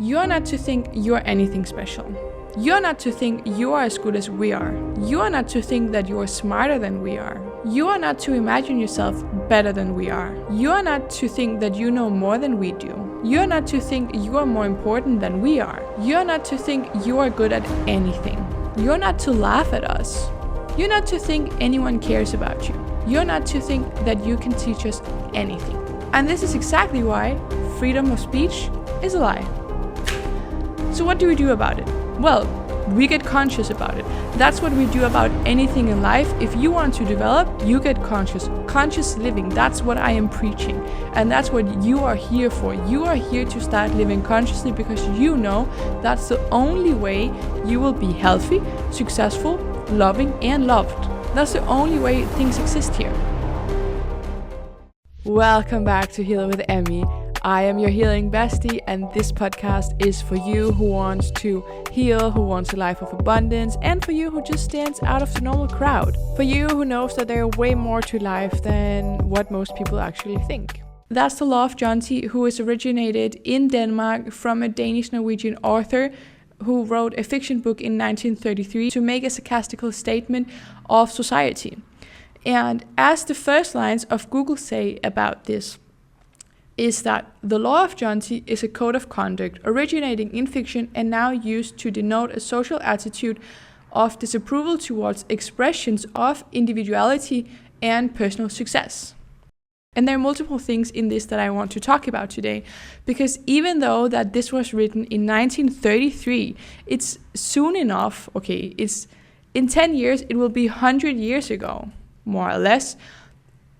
You are not to think you are anything special. You are not to think you are as good as we are. You are not to think that you are smarter than we are. You are not to imagine yourself better than we are. You are not to think that you know more than we do. You are not to think you are more important than we are. You are not to think you are good at anything. You are not to laugh at us. You are not to think anyone cares about you. You are not to think that you can teach us anything. And this is exactly why freedom of speech is a lie. So what do we do about it? Well, we get conscious about it. That's what we do about anything in life. If you want to develop, you get conscious. Conscious living, that's what I am preaching. And that's what you are here for. You are here to start living consciously because you know that's the only way you will be healthy, successful, loving, and loved. That's the only way things exist here. Welcome back to Heal with Emmy. I am your healing bestie, and this podcast is for you who wants to heal, who wants a life of abundance, and for you who just stands out of the normal crowd. For you who knows that there are way more to life than what most people actually think. That's the law of Jonti, who is originated in Denmark from a Danish-Norwegian author who wrote a fiction book in 1933 to make a sarcastical statement of society. And as the first lines of Google say about this, is that the law of Jonti is a code of conduct originating in fiction and now used to denote a social attitude of disapproval towards expressions of individuality and personal success. And there are multiple things in this that I want to talk about today, because even though that this was written in 1933, it's soon enough, it's in 10 years, it will be 100 years ago, more or less.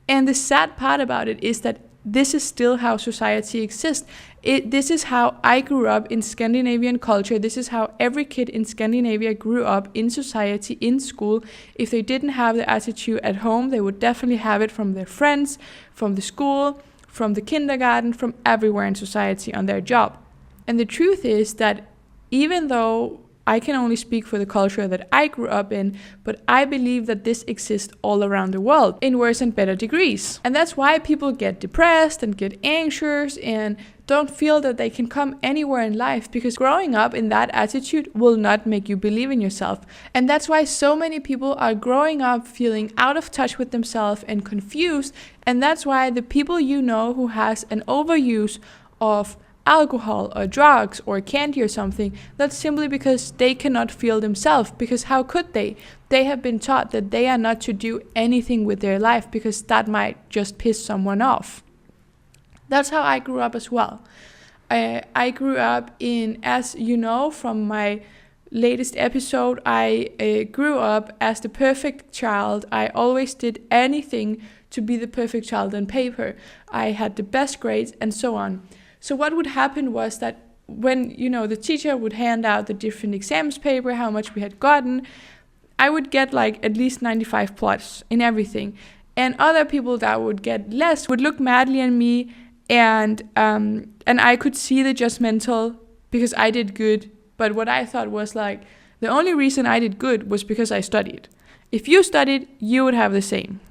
And the sad part about it is that this is still how society exists. This is how I grew up in Scandinavian culture. This is how every kid in Scandinavia grew up in society, in school. If they didn't have the attitude at home, they would definitely have it from their friends, from the school, from the kindergarten, from everywhere in society on their job. And the truth is that even though I can only speak for the culture that I grew up in, but I believe that this exists all around the world in worse and better degrees. And that's why people get depressed and get anxious and don't feel that they can come anywhere in life, because growing up in that attitude will not make you believe in yourself. And that's why so many people are growing up feeling out of touch with themselves and confused. And that's why the people you know who has an overuse of alcohol or drugs or candy or something, that's simply because they cannot feel themselves. Because how could they? They have been taught that they are not to do anything with their life because that might just piss someone off. That's how I grew up as well. I grew up in, as you know from my latest episode, I grew up as the perfect child. I always did anything to be the perfect child on paper. I had the best grades and so on. So what would happen was that when, the teacher would hand out the different exams paper, how much we had gotten, I would get like at least 95 plus in everything. And other people that would get less would look madly at me, and I could see the judgmental because I did good. But what I thought was like, the only reason I did good was because I studied. If you studied, you would have the same.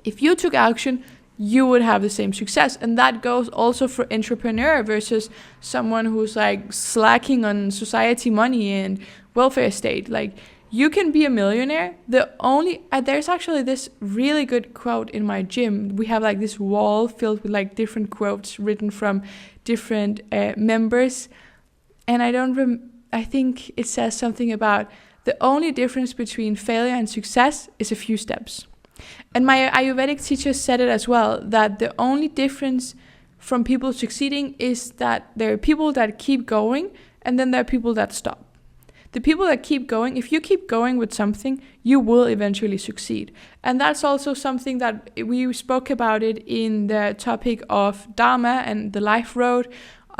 If you took action, you would have the same success. And that goes also for entrepreneur versus someone who's like slacking on society money and welfare state. Like, you can be a millionaire. There's actually this really good quote in my gym. We have like this wall filled with like different quotes written from different members. And I think it says something about the only difference between failure and success is a few steps. And my Ayurvedic teacher said it as well, that the only difference from people succeeding is that there are people that keep going and then there are people that stop. The people that keep going, if you keep going with something, you will eventually succeed. And that's also something that we spoke about it in the topic of Dharma and the life road.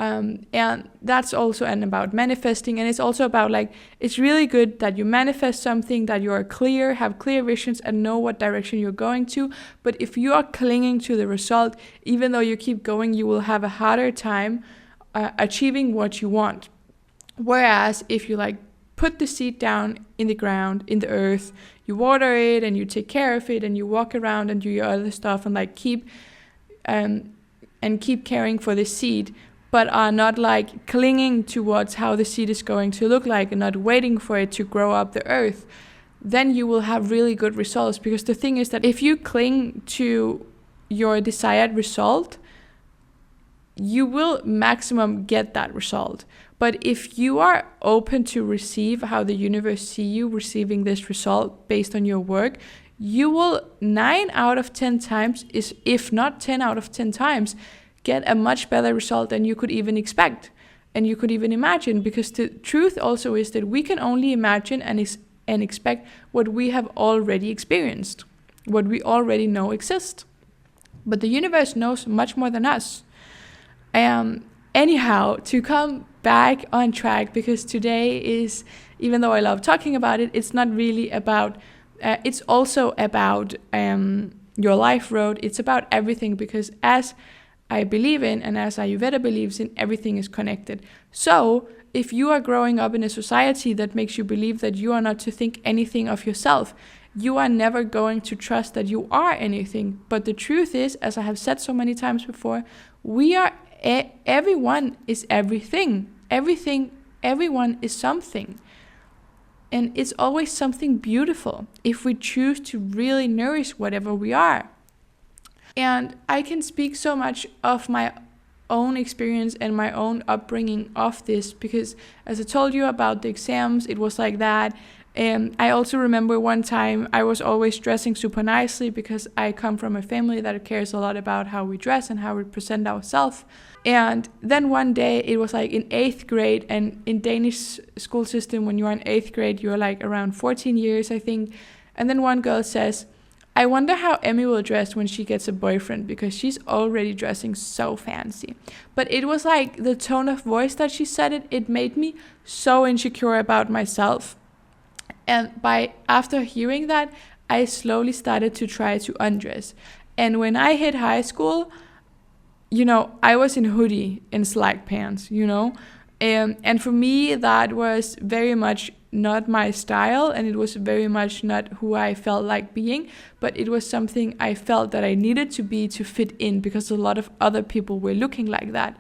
And that's also about manifesting, and it's also about like, it's really good that you manifest something, that you are clear, have clear visions and know what direction you're going to. But if you are clinging to the result, even though you keep going, you will have a harder time achieving what you want. Whereas if you like put the seed down in the ground, in the earth, you water it and you take care of it and you walk around and do your other stuff and like keep caring for the seed, but are not like clinging towards how the seed is going to look like and not waiting for it to grow up the earth, then you will have really good results. Because the thing is that if you cling to your desired result, you will maximum get that result. But if you are open to receive how the universe see you receiving this result based on your work, you will 9 out of 10 times, if not 10 out of 10 times, get a much better result than you could even expect and you could even imagine. Because the truth also is that we can only imagine and expect what we have already experienced, what we already know exists. But the universe knows much more than us. Anyhow, to come back on track, because today is, even though I love talking about it, it's not really about, it's also about your life road. It's about everything, because as I believe in, and as Ayurveda believes in, everything is connected. So if you are growing up in a society that makes you believe that you are not to think anything of yourself, you are never going to trust that you are anything. But the truth is, as I have said so many times before, we are everyone is everything. Everyone is something. And it's always something beautiful if we choose to really nourish whatever we are. And I can speak so much of my own experience and my own upbringing of this, because as I told you about the exams, it was like that. And I also remember one time I was always dressing super nicely, because I come from a family that cares a lot about how we dress and how we present ourselves. And then one day, it was like in 8th grade, and in Danish school system, when you're in 8th grade, you're like around 14 years, I think. And then one girl says, I wonder how Emmy will dress when she gets a boyfriend, because she's already dressing so fancy. But it was like the tone of voice that she said it, it made me so insecure about myself. And after hearing that, I slowly started to try to undress. And when I hit high school, I was in hoodie and slack pants, and for me, that was very much not my style, and it was very much not who I felt like being, but it was something I felt that I needed to be to fit in, because a lot of other people were looking like that.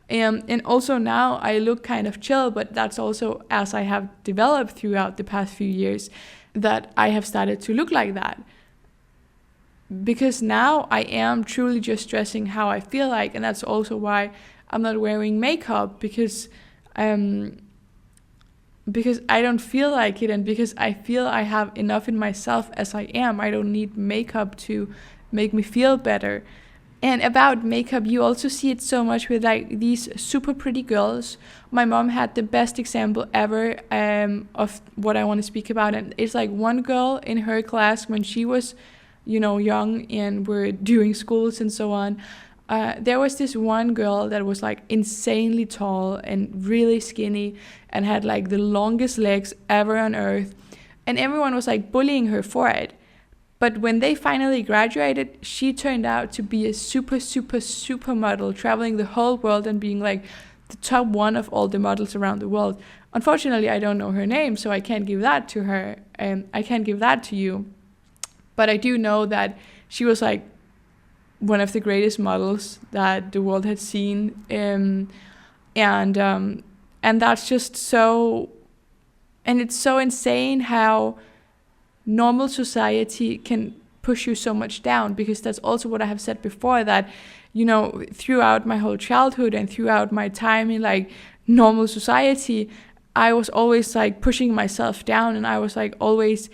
And also now I look kind of chill, but that's also as I have developed throughout the past few years that I have started to look like that. Because now I am truly just dressing how I feel like, and that's also why I'm not wearing makeup, because I don't feel like it, and because I feel I have enough in myself as I am. I don't need makeup to make me feel better. And about makeup, you also see it so much with like these super pretty girls. My mom had the best example ever of what I want to speak about, and it's like one girl in her class when she was young and were doing schools and so on, there was this one girl that was like insanely tall and really skinny and had like the longest legs ever on earth, and everyone was like bullying her for it. But when they finally graduated, she turned out to be a super model, traveling the whole world and being like the top one of all the models around the world. Unfortunately, I don't know her name, so I can't give that to her, and I can't give that to you. But I do know that she was like one of the greatest models that the world had seen, and that's just so, and it's so insane how normal society can push you so much down, because that's also what I have said before, that throughout my whole childhood and throughout my time in like normal society, I was always like pushing myself down, and I was like always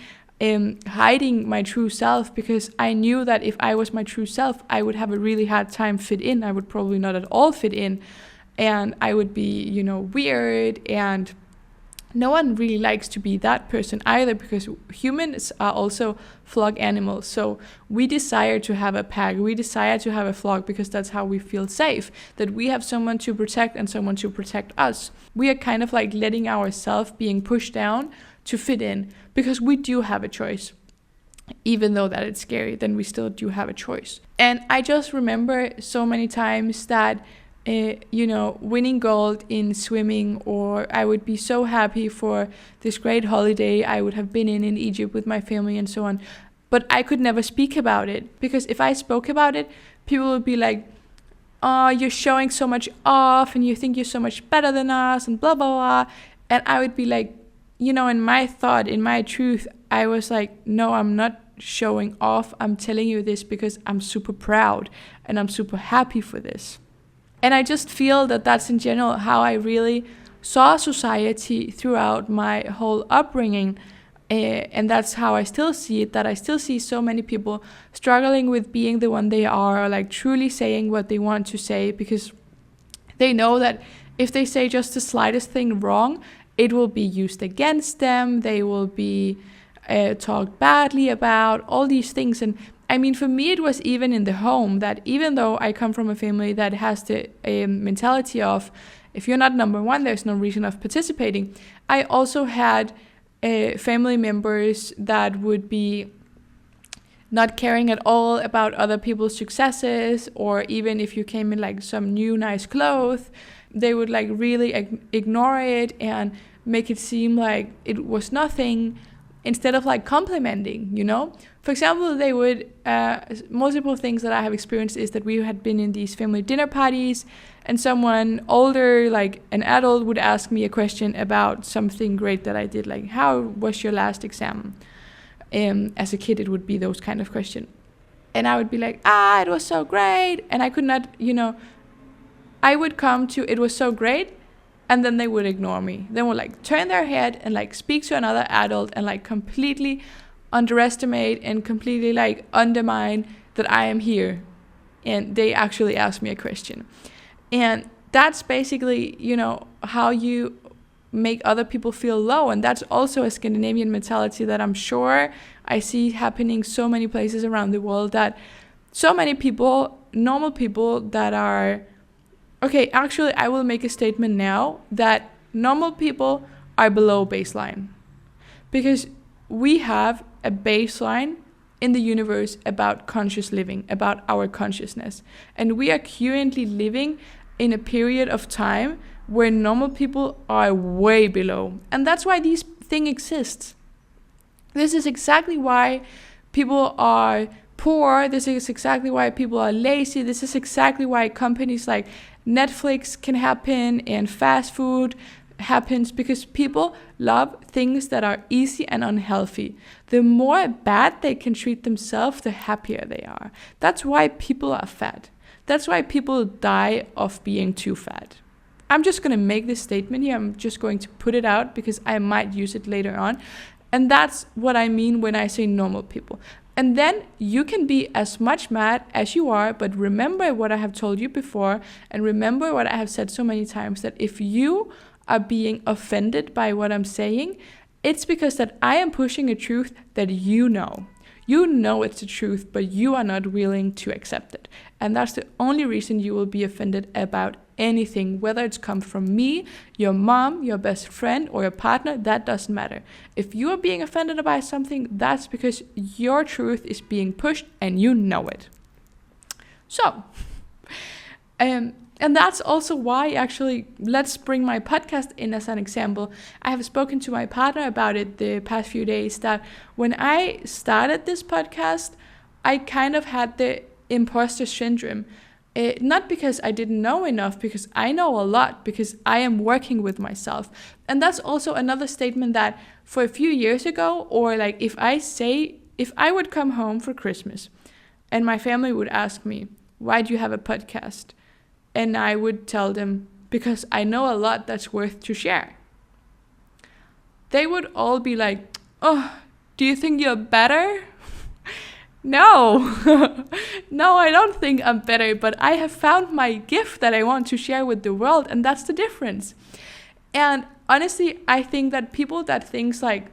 hiding my true self, because I knew that if I was my true self, I would have a really hard time fit in. I would probably not at all fit in, and I would be, weird, and no one really likes to be that person either, because humans are also flock animals. So we desire to have a pack, we desire to have a flock, because that's how we feel safe, that we have someone to protect and someone to protect us. We are kind of like letting ourselves being pushed down to fit in, because we do have a choice. Even though that it's scary, then we still do have a choice. And I just remember so many times that winning gold in swimming, or I would be so happy for this great holiday I would have been in Egypt with my family and so on. But I could never speak about it, because if I spoke about it, people would be like, oh, you're showing so much off and you think you're so much better than us and blah, blah, blah. And I would be like, in my thought, in my truth, I was like, no, I'm not showing off. I'm telling you this because I'm super proud and I'm super happy for this. And I just feel that that's in general how I really saw society throughout my whole upbringing. And that's how I still see it, that I still see so many people struggling with being the one they are, or like truly saying what they want to say, because they know that if they say just the slightest thing wrong, it will be used against them. They will be talked badly about, all these things. And I mean, for me, it was even in the home, that even though I come from a family that has the mentality of, if you're not number one, there's no reason of participating, I also had family members that would be not caring at all about other people's successes, or even if you came in like some new nice clothes, they would like really ignore it and make it seem like it was nothing, instead of like complimenting, For example, they would, multiple things that I have experienced is that we had been in these family dinner parties, and someone older, like an adult, would ask me a question about something great that I did, like, how was your last exam? As a kid, it would be those kind of questions. And I would be like, it was so great. And I could not, I would come to, it was so great, and then they would ignore me. They would like turn their head and like speak to another adult and like completely underestimate and completely like undermine that I am here. And they actually asked me a question. And that's basically, how you make other people feel low. And that's also a Scandinavian mentality that I'm sure I see happening so many places around the world, that so many people, normal people that are, okay, actually I will make a statement now that normal people are below baseline. Because we have a baseline in the universe about conscious living, about our consciousness. And we are currently living in a period of time where normal people are way below. And that's why these things exist. This is exactly why people are poor. This is exactly why people are lazy. This is exactly why companies like Netflix can happen and fast food happens, because people love things that are easy and unhealthy. The more bad they can treat themselves, the happier they are. That's why people are fat. That's why people die of being too fat. I'm just going to make this statement here. I'm just going to put it out because I might use it later on. And that's what I mean when I say normal people. And then you can be as much mad as you are, but remember what I have told you before, and remember what I have said so many times, that if you are being offended by what I'm saying, it's because that I am pushing a truth that you know. You know it's the truth, but you are not willing to accept it. And that's the only reason you will be offended about anything, whether it's come from me, your mom, your best friend, or your partner. That doesn't matter. If you are being offended by something, that's because your truth is being pushed and you know it. So, and that's also why, actually, let's bring my podcast in as an example. I have spoken to my partner about it the past few days, that when I started this podcast, I kind of had the imposter syndrome. Not because I didn't know enough, because I know a lot, because I am working with myself. And that's also another statement that for a few years ago, or like if I would come home for Christmas and my family would ask me, why do you have a podcast? And I would tell them, because I know a lot that's worth to share. They would all be like, oh, do you think you're better? No, no, I don't think I'm better, but I have found my gift that I want to share with the world, and that's the difference. And honestly, I think that people that think like,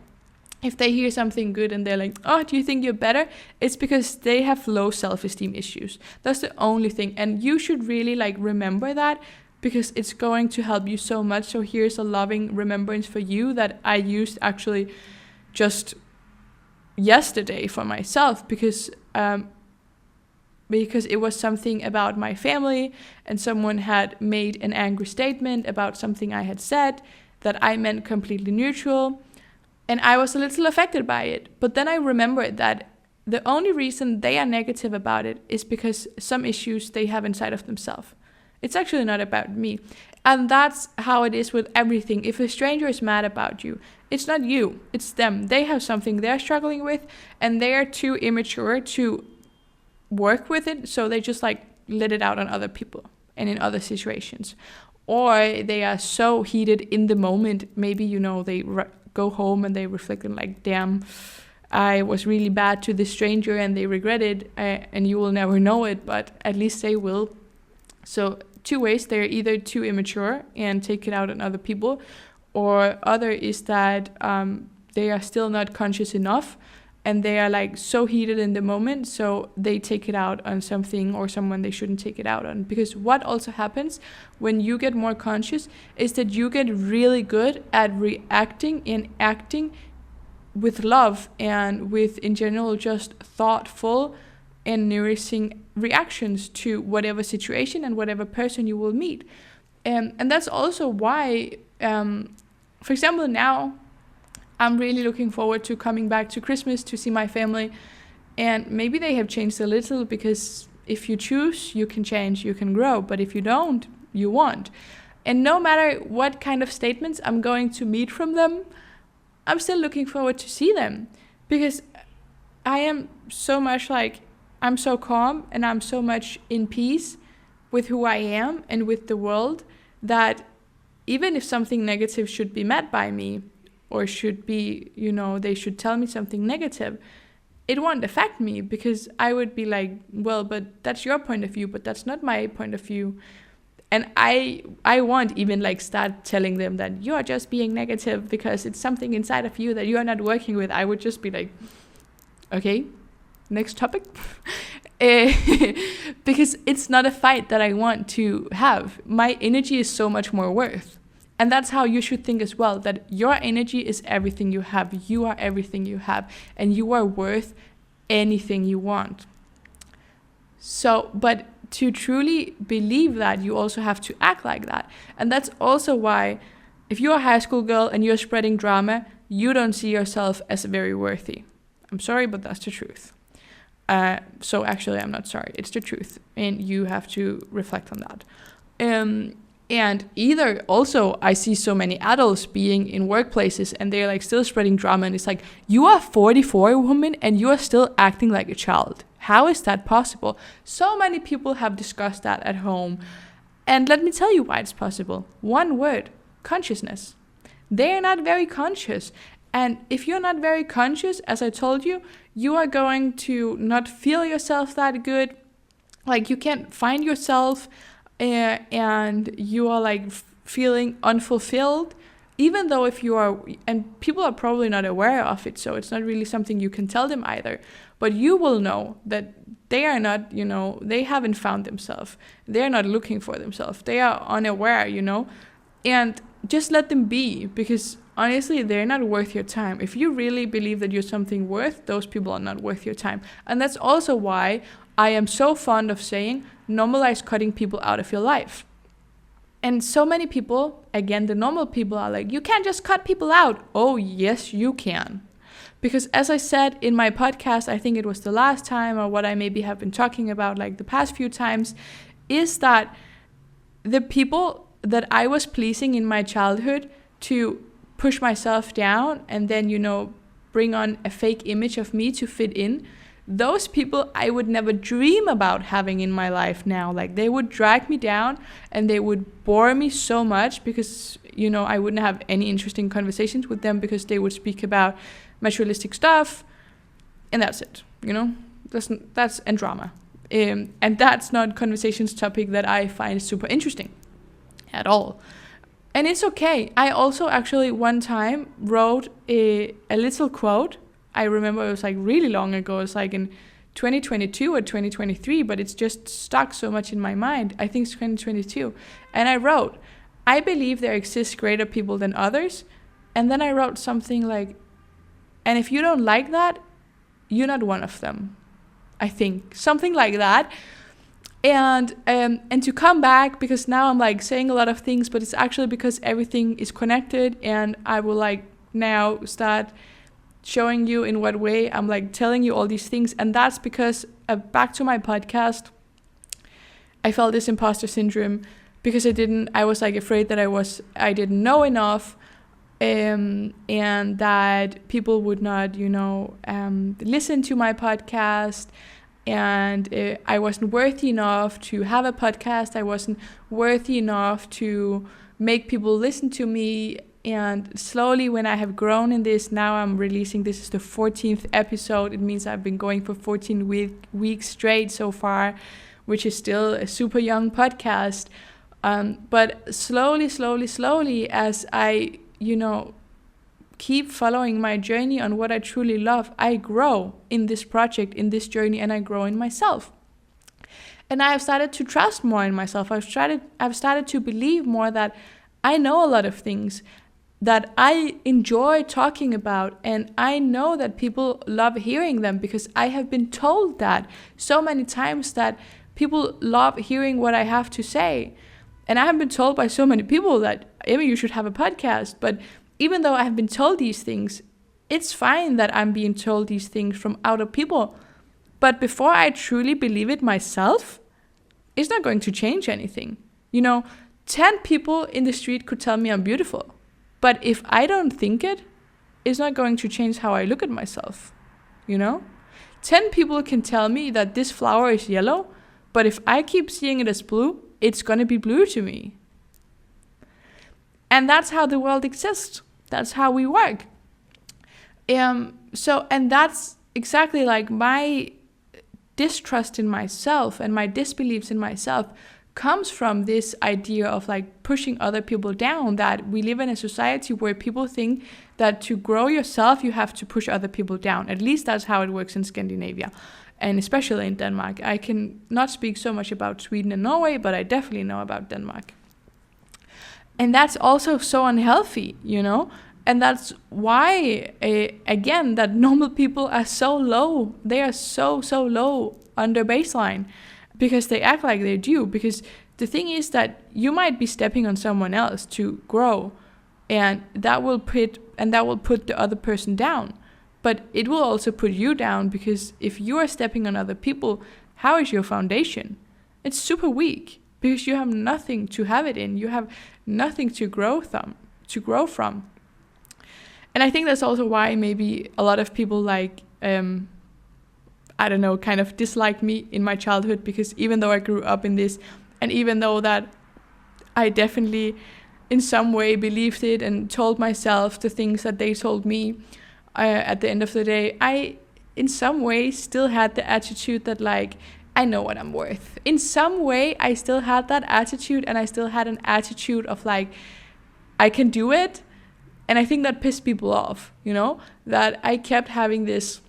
if they hear something good and they're like, oh, do you think you're better? It's because they have low self-esteem issues. That's the only thing. And you should really like remember that, because it's going to help you so much. So here's a loving remembrance for you that I used actually just yesterday for myself, because it was something about my family, and someone had made an angry statement about something I had said that I meant completely neutral. And I was a little affected by it. But then I remembered that the only reason they are negative about it is because some issues they have inside of themselves. It's actually not about me. And that's how it is with everything. If a stranger is mad about you, it's not you, it's them. They have something they're struggling with, and they are too immature to work with it, so they just like let it out on other people and in other situations. Or they are so heated in the moment. Maybe, they go home and they reflect on like, damn, I was really bad to this stranger, and they regret it, and you will never know it, but at least they will. So 2 ways: they're either too immature and take it out on other people, or other is that they are still not conscious enough, and they are like so heated in the moment, so they take it out on something or someone they shouldn't take it out on. Because what also happens when you get more conscious is that you get really good at reacting and acting with love and with, in general, just thoughtful and nourishing reactions to whatever situation and whatever person you will meet. And that's also why, for example, now I'm really looking forward to coming back to Christmas to see my family. And maybe they have changed a little, because if you choose, you can change, you can grow. But if you don't, you won't. And no matter what kind of statements I'm going to meet from them, I'm still looking forward to see them, because I am so much like, I'm so calm and I'm so much in peace with who I am and with the world, that even if something negative should be met by me, or should be, they should tell me something negative, it won't affect me, because I would be like, well, but that's your point of view, but that's not my point of view. And I won't even like start telling them that you are just being negative because it's something inside of you that you are not working with. I would just be like, okay, next topic. Because it's not a fight that I want to have. My energy is so much more worth. And that's how you should think as well, that your energy is everything you have. You are everything you have, and you are worth anything you want. So, but to truly believe that, you also have to act like that. And that's also why, if you're a high school girl and you're spreading drama, you don't see yourself as very worthy. I'm sorry, but that's the truth. So actually, I'm not sorry. It's the truth. And you have to reflect on that. And either also, I see so many adults being in workplaces and they're like still spreading drama. And it's like, you are 44, woman, and you are still acting like a child. How is that possible? So many people have discussed that at home. And let me tell you why it's possible. One word: consciousness. They are not very conscious. And if you're not very conscious, as I told you, you are going to not feel yourself that good. Like, you can't find yourself, and you are like feeling unfulfilled. Even though if you are, and people are probably not aware of it, so it's not really something you can tell them either. But you will know that they are not, they haven't found themselves. They're not looking for themselves. They are unaware, and just let them be, because honestly, they're not worth your time. If you really believe that you're something worth, those people are not worth your time. And that's also why I am so fond of saying, normalize cutting people out of your life. And so many people, again, the normal people, are like, you can't just cut people out. Oh, yes, you can. Because as I said in my podcast, I think it was the last time, or what I maybe have been talking about like the past few times, is that the people that I was pleasing in my childhood to push myself down and then, bring on a fake image of me to fit in, those people I would never dream about having in my life now. Like, they would drag me down and they would bore me so much, because, I wouldn't have any interesting conversations with them, because they would speak about materialistic stuff, and that's it, that's and drama. And that's not conversations topic that I find super interesting at all. And it's okay. I also actually one time wrote a little quote. I remember it was like really long ago. It's like in 2022 or 2023, but it's just stuck so much in my mind. I think it's 2022. And I wrote, I believe there exists greater people than others. And then I wrote something like, and if you don't like that, you're not one of them. I think something like that. And to come back, because now I'm like saying a lot of things, but it's actually because everything is connected, and I will like now start showing you in what way I'm like telling you all these things. And that's because back to my podcast, I felt this imposter syndrome because I was like afraid that I didn't know enough, and that people would not, listen to my podcast, and I wasn't worthy enough to have a podcast. I wasn't worthy enough to make people listen to me. And slowly, when I have grown in this, now I'm releasing, this is the 14th episode. It means I've been going for 14 weeks straight so far, which is still a super young podcast. But slowly, as I, keep following my journey on what I truly love, I grow in this project, in this journey, and I grow in myself. And I have started to trust more in myself. I've started to believe more that I know a lot of things that I enjoy talking about, and I know that people love hearing them because I have been told that so many times, that people love hearing what I have to say. And I have been told by so many people that, Emmy, you should have a podcast. But even though I have been told these things, it's fine that I'm being told these things from other people. But before I truly believe it myself, it's not going to change anything. 10 people in the street could tell me I'm beautiful. But if I don't think it, it's not going to change how I look at myself. 10 people can tell me that this flower is yellow, but if I keep seeing it as blue, it's going to be blue to me. And that's how the world exists. That's how we work. And that's exactly like my distrust in myself and my disbeliefs in myself comes from this idea of like pushing other people down, that we live in a society where people think that to grow yourself, you have to push other people down. At least that's how it works in Scandinavia, and especially in Denmark. I can not speak so much about Sweden and Norway, but I definitely know about Denmark. And that's also so unhealthy, And that's why, again, that normal people are so low. They are so low on their baseline because they act like they do. Because the thing is that you might be stepping on someone else to grow, and that will put the other person down. But it will also put you down, because if you are stepping on other people, how is your foundation? It's super weak because you have nothing to have it in. You have nothing to grow from. And I think that's also why maybe a lot of people kind of disliked me in my childhood, because even though I grew up in this, and even though that I definitely in some way believed it and told myself the things that they told me, at the end of the day, I in some way still had the attitude that I know what I'm worth. In some way, I still had that attitude, and I still had an attitude of I can do it. And I think that pissed people off, that I kept having this,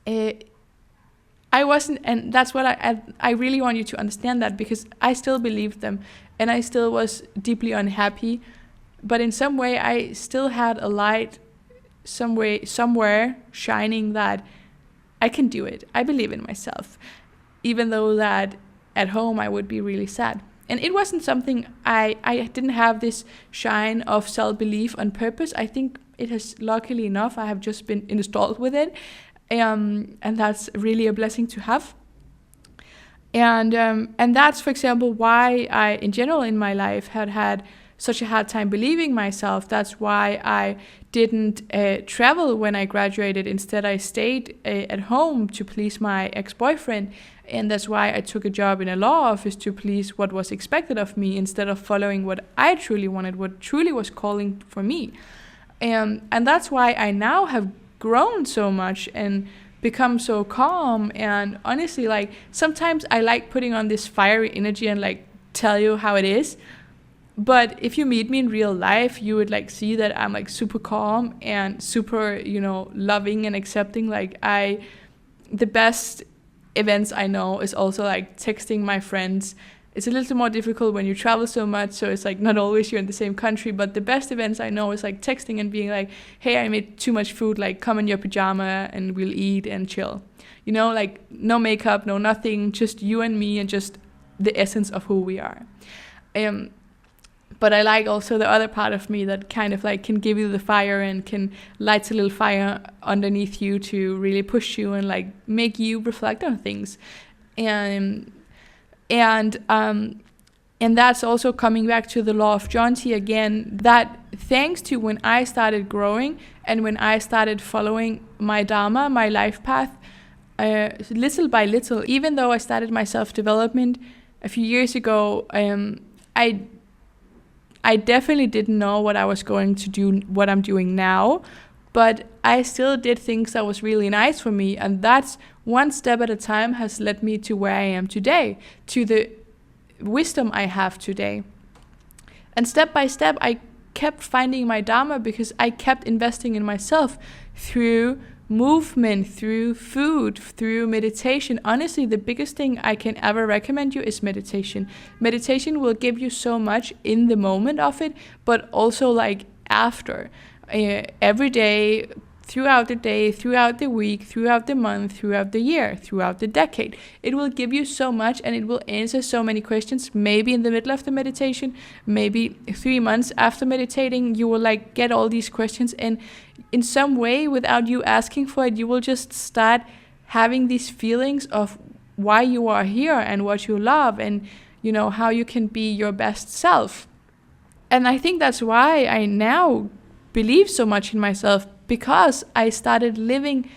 I wasn't, and that's what I really want you to understand that, because I still believed them, and I still was deeply unhappy, but in some way I still had a light somewhere shining that I can do it. I believe in myself, even though that at home I would be really sad. And it wasn't something, I didn't have this shine of self-belief on purpose. I think it has, luckily enough, I have just been installed with it. And that's really a blessing to have. And that's, for example, why I, in general in my life, had such a hard time believing myself. That's why I didn't travel when I graduated. Instead, I stayed at home to please my ex-boyfriend. And that's why I took a job in a law office to please what was expected of me, instead of following what I truly wanted, what truly was calling for me. And that's why I now have grown so much and become so calm. And honestly, sometimes I like putting on this fiery energy and tell you how it is. But if you meet me in real life, you would see that I'm super calm and super, loving and accepting. The best events I know is also texting my friends. It's a little more difficult when you travel so much, so it's not always you're in the same country, but the best events I know is texting and being hey, I made too much food, come in your pajama and we'll eat and chill. No makeup, no nothing, just you and me and just the essence of who we are. But I like also the other part of me that kind of like can give you the fire and can light a little fire underneath you to really push you and like make you reflect on things. And that's also coming back to the law of Jonty again, that thanks to when I started growing and when I started following my Dharma, my life path, little by little, even though I started my self-development a few years ago, I definitely didn't know what I was going to do, what I'm doing now, but I still did things that was really nice for me, and that's one step at a time has led me to where I am today, to the wisdom I have today. And step by step, I kept finding my Dharma because I kept investing in myself through movement, through food, through meditation. Honestly, the biggest thing I can ever recommend you is meditation. Meditation will give you so much in the moment of it, but also like after. Every day, throughout the day, throughout the week, throughout the month, throughout the year, throughout the decade. It will give you so much and it will answer so many questions. Maybe in the middle of the meditation, maybe 3 months after meditating, you will like get all these questions, and in some way, without you asking for it, you will just start having these feelings of why you are here and what you love, and you know how you can be your best self. And I think that's why I now believe so much in myself, because I started living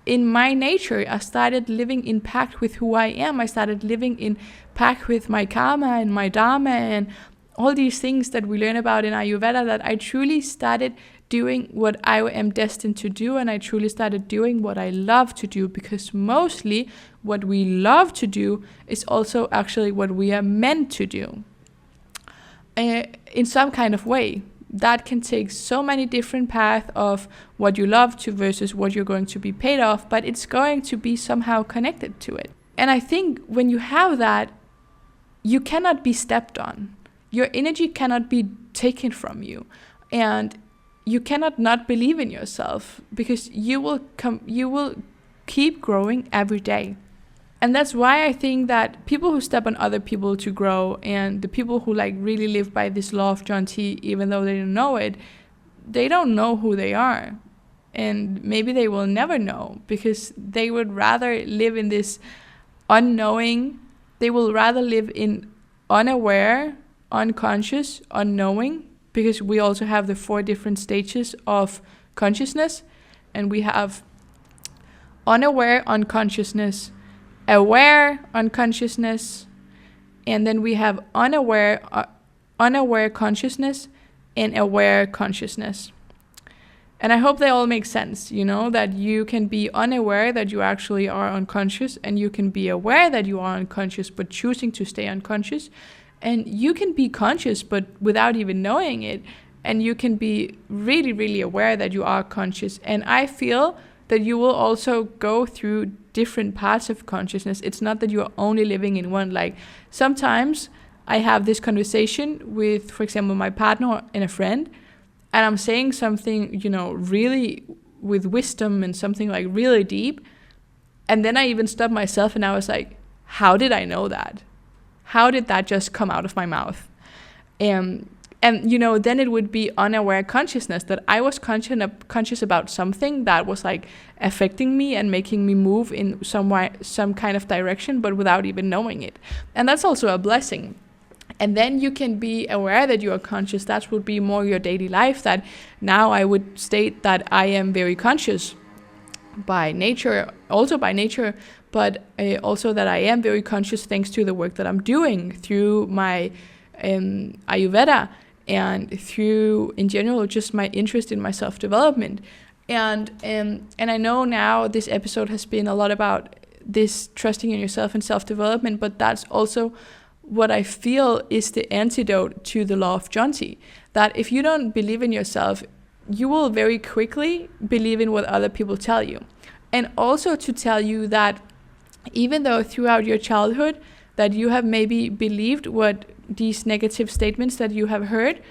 in my nature. I started living in pact with who I am. I started living in pact with my karma and my dharma and all these things that we learn about in Ayurveda, that I truly started doing what I am destined to do, and I truly started doing what I love to do, because mostly what we love to do is also actually what we are meant to do in some kind of way. That can take so many different paths of what you love to versus what you're going to be paid off, but it's going to be somehow connected to it. And I think when you have that, you cannot be stepped on. Your energy cannot be taken from you, and you cannot not believe in yourself, because you will keep growing every day. And that's why I think that people who step on other people to grow, and the people who like really live by this law of Jonty, even though they don't know it, they don't know who they are. And maybe they will never know, because they would rather live in this unknowing. They will rather live in unaware, unconscious, unknowing, because we also have the 4 different stages of consciousness, and we have unaware unconsciousness, aware unconsciousness, and then we have unaware consciousness and aware consciousness. And I hope they all make sense, you know, that you can be unaware that you actually are unconscious, and you can be aware that you are unconscious but choosing to stay unconscious, and you can be conscious but without even knowing it, and you can be really, really aware that you are conscious. And I feel that you will also go through different parts of consciousness. It's not that you are only living in one. Like sometimes I have this conversation with, for example, my partner and a friend, and I'm saying something, you know, really with wisdom and something like really deep. And then I even stopped myself and I was like, how did I know that? How did that just come out of my mouth? And you know, then it would be unaware consciousness, that I was conscious about something that was like affecting me and making me move in some kind of direction, but without even knowing it. And that's also a blessing. And then you can be aware that you are conscious. That would be more your daily life. That now I would state that I am very conscious by nature, but also that I am very conscious thanks to the work that I'm doing through my Ayurveda, and through, in general, just my interest in my self-development. And I know now this episode has been a lot about this trusting in yourself and self-development, but that's also what I feel is the antidote to the law of Jonty. That if you don't believe in yourself, you will very quickly believe in what other people tell you. And also to tell you that even though throughout your childhood that you have maybe believed what these negative statements that you have heard,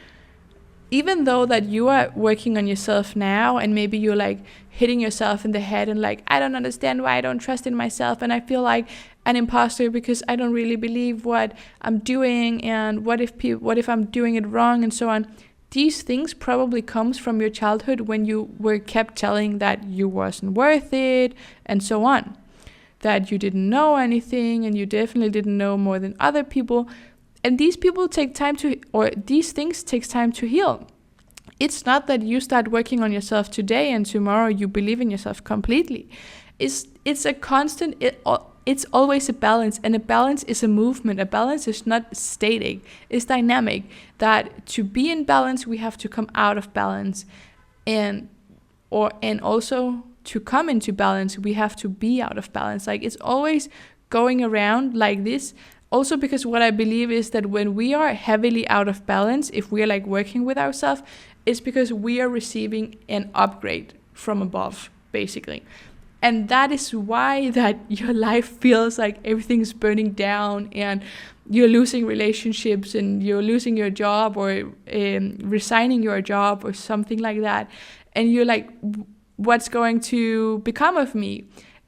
even though that you are working on yourself now, and maybe you're like hitting yourself in the head and like, I don't understand why I don't trust in myself, and I feel like an imposter because I don't really believe what I'm doing, and what if I'm doing it wrong, and so on. These things probably comes from your childhood when you were kept telling that you wasn't worth it, and so on. That you didn't know anything, and you definitely didn't know more than other people. And these things take time to heal. It's not that you start working on yourself today and tomorrow you believe in yourself completely. It's a constant, it's always a balance, and a balance is a movement. A balance is not static, it's dynamic. That to be in balance, we have to come out of balance, and also to come into balance, we have to be out of balance. Like, it's always going around like this. Also, because what I believe is that when we are heavily out of balance, if we're like working with ourselves, it's because we are receiving an upgrade from above, basically. And that is why that your life feels like everything's burning down, and you're losing relationships, and you're losing your job, or resigning your job, or something like that. And you're like, what's going to become of me?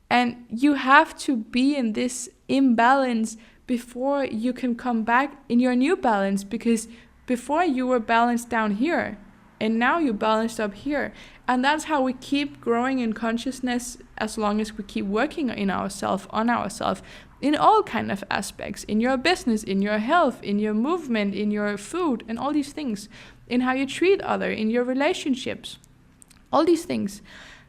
And you have to be in this imbalance before you can come back in your new balance, because before you were balanced down here, and now you're balanced up here. And that's how we keep growing in consciousness, as long as we keep working on ourselves, in all kind of aspects, in your business, in your health, in your movement, in your food, and all these things, in how you treat others, in your relationships, all these things.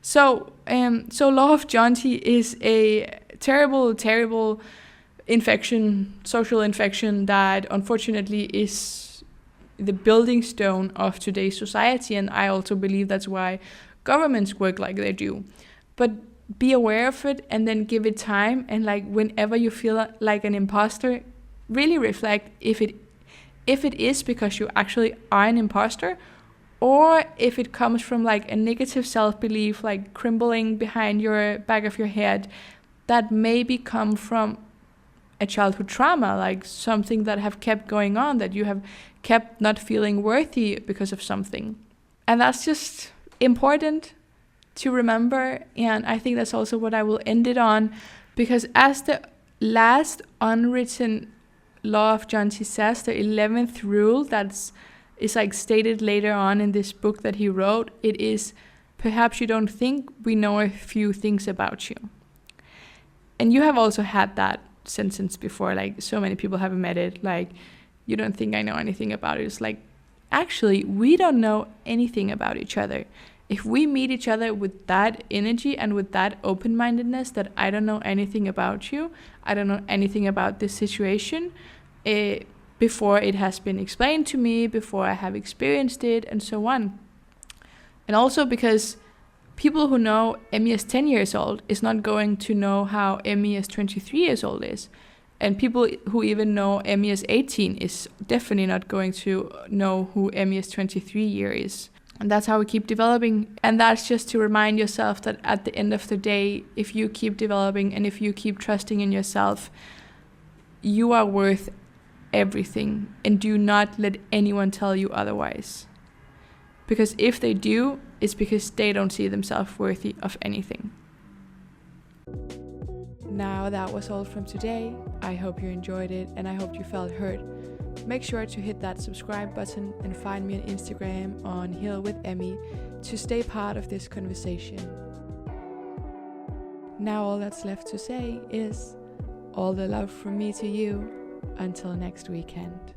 So law of Jonty is a terrible infection, social infection, that unfortunately is the building stone of today's society. And I also believe that's why governments work like they do. But be aware of it, and then give it time. And like, whenever you feel like an imposter, really reflect if it is because you actually are an imposter, or if it comes from like a negative self-belief, like crumbling behind your back of your head, that maybe come from a childhood trauma, like something that have kept going on, that you have kept not feeling worthy because of something. And that's just important to remember. And I think that's also what I will end it on, because as the last unwritten law of Jonty says, the 11th rule is like stated later on in this book that he wrote, it is, perhaps you don't think we know a few things about you. And you have also had that sentence before, like so many people have met it, like, you don't think I know anything about it. It's like, actually, we don't know anything about each other. If we meet each other with that energy and with that open-mindedness, that I don't know anything about you, I don't know anything about this situation, before it has been explained to me, before I have experienced it, and so on. And also because people who know Emmy as 10 years old is not going to know how Emmy as 23 years old is. And people who even know Emmy as 18 is definitely not going to know who Emmy as 23 years is. And that's how we keep developing. And that's just to remind yourself that at the end of the day, if you keep developing and if you keep trusting in yourself, you are worth everything. And do not let anyone tell you otherwise. Because if they do, it's because they don't see themselves worthy of anything. Now that was all from today. I hope you enjoyed it, and I hope you felt heard. Make sure to hit that subscribe button and find me on Instagram on Heal with Emmy to stay part of this conversation. Now all that's left to say is all the love from me to you until next weekend.